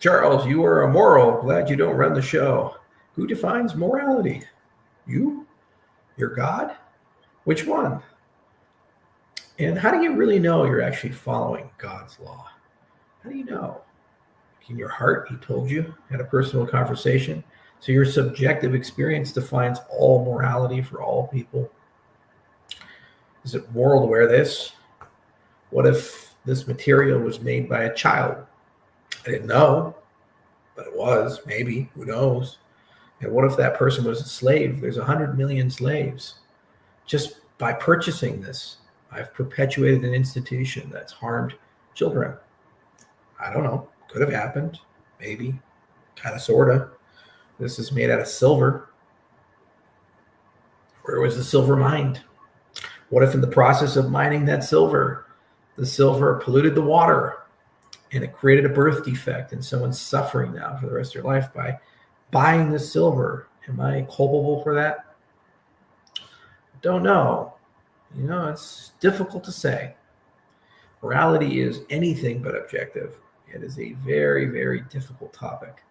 Charles, you are immoral. Glad you don't run the show. Who defines morality? You? Your God? Which one? And how do you really know you're actually following God's law? How do you know? In your heart, he told you, had a personal conversation. So your subjective experience defines all morality for all people. Is it moral to wear this? What if this material was made by a child? I didn't know, but it was, maybe, who knows? And what if that person was a slave? There's 100 million slaves. Just by purchasing this, I've perpetuated an institution that's harmed children. I don't know. Could have happened. Maybe. Kind of, sort of. This is made out of silver. Where was the silver mined? What if in the process of mining that silver, the silver polluted the water and it created a birth defect and someone's suffering now for the rest of their life by buying the silver? Am I culpable for that? Don't know. It's difficult to say. Morality is anything but objective. It is a very, very difficult topic.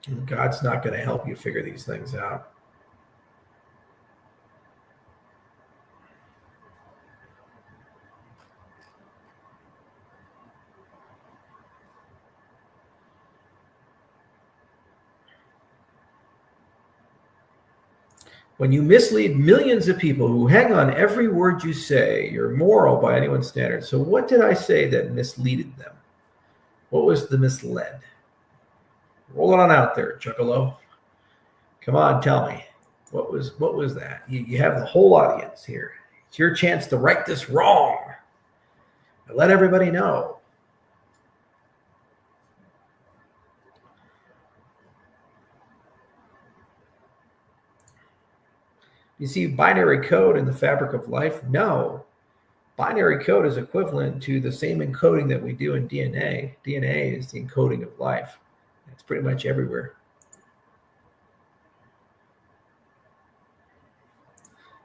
And God's not going to help you figure these things out. When you mislead millions of people who hang on every word you say, you're moral by anyone's standards. So what did I say that misleaded them? What was the misled? Roll it on out there, Juggalo. Come on, tell me. What was that? You have the whole audience here. It's your chance to right this wrong. And let everybody know. You see binary code in the fabric of life? No. Binary code is equivalent to the same encoding that we do in DNA. DNA is the encoding of life. It's pretty much everywhere.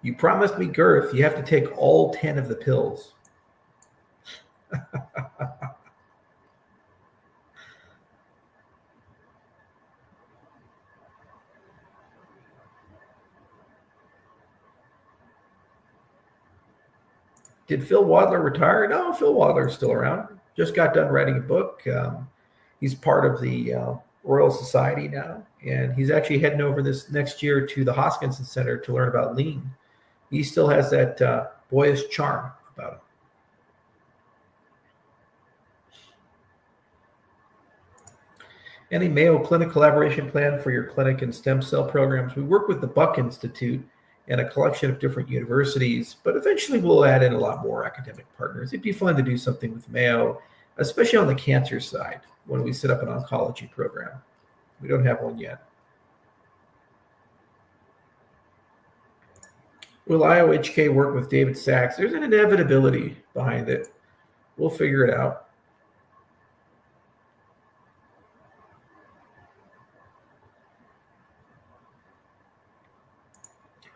You promised me girth. You have to take all 10 of the pills. Did Phil Wadler retire? No, Phil Wadler's still around. Just got done writing a book. He's part of the Royal Society now, and he's actually heading over this next year to the Hoskinson Center to learn about lean. He still has that boyish charm about him. Any Mayo Clinic collaboration plan for your clinic and stem cell programs? We work with the Buck Institute and a collection of different universities, but eventually we'll add in a lot more academic partners. It'd be fun to do something with Mayo, especially on the cancer side when we set up an oncology program. We don't have one yet. Will IOHK work with David Sachs? There's an inevitability behind it. We'll figure it out.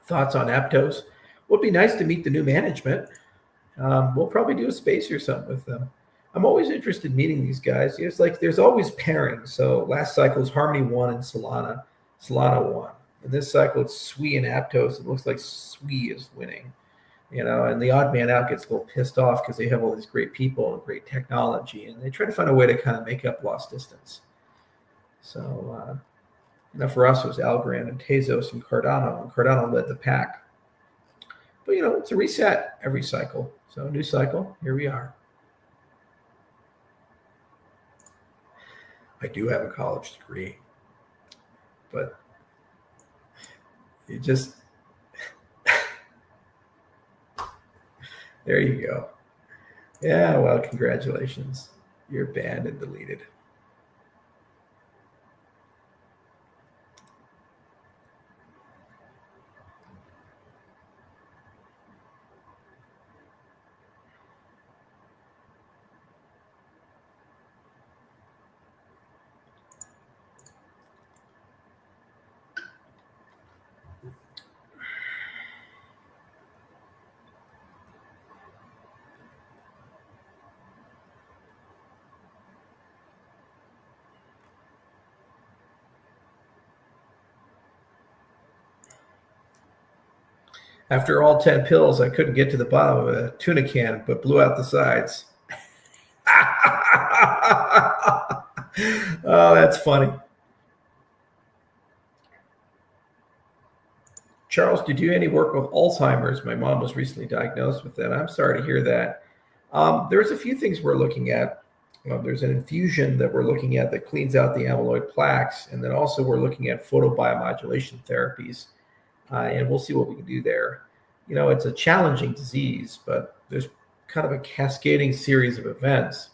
Thoughts on Aptos? Would be nice to meet the new management. We'll probably do a space or something with them. I'm always interested in meeting these guys. It's like there's always pairings. So last cycle's Harmony won and Solana won. And this cycle it's Sui and Aptos. It looks like Sui is winning. And the odd man out gets a little pissed off because they have all these great people and great technology, and they try to find a way to kind of make up lost distance. So for us, it was Algorand and Tezos and Cardano led the pack. But, it's a reset every cycle. So new cycle, here we are. I do have a college degree, but you just, there you go. Yeah, well, congratulations. You're banned and deleted. After all 10 pills, I couldn't get to the bottom of a tuna can, but blew out the sides. Oh, that's funny. Charles, did you do any work with Alzheimer's? My mom was recently diagnosed with that. I'm sorry to hear that. There's a few things we're looking at. There's an infusion that we're looking at that cleans out the amyloid plaques. And then also we're looking at photobiomodulation therapies. And we'll see what we can do there. It's a challenging disease, but there's kind of a cascading series of events.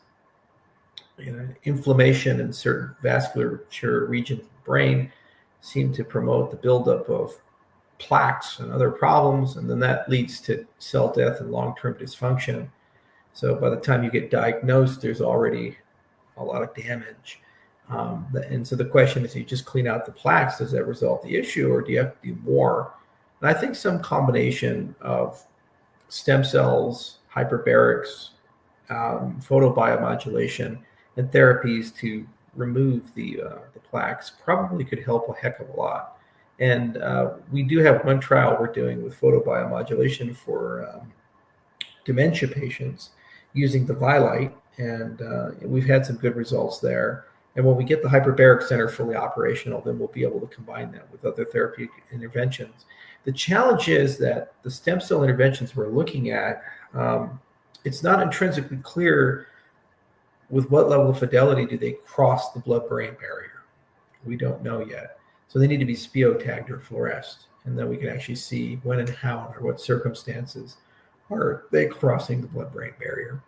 Inflammation in certain vasculature regions of the brain seem to promote the buildup of plaques and other problems, and then that leads to cell death and long-term dysfunction. So by the time you get diagnosed, there's already a lot of damage. And so the question is, you just clean out the plaques, does that resolve the issue, or do you have to do more? And I think some combination of stem cells, hyperbarics, photobiomodulation, and therapies to remove the plaques probably could help a heck of a lot. And we do have one trial we're doing with photobiomodulation for dementia patients using the Vilite, and we've had some good results there. And when we get the hyperbaric center fully operational, then we'll be able to combine that with other therapeutic interventions. The challenge is that the stem cell interventions we're looking at, it's not intrinsically clear with what level of fidelity do they cross the blood-brain barrier. We don't know yet. So they need to be spio-tagged or fluoresced, and then we can actually see when and how, under what circumstances are they crossing the blood-brain barrier.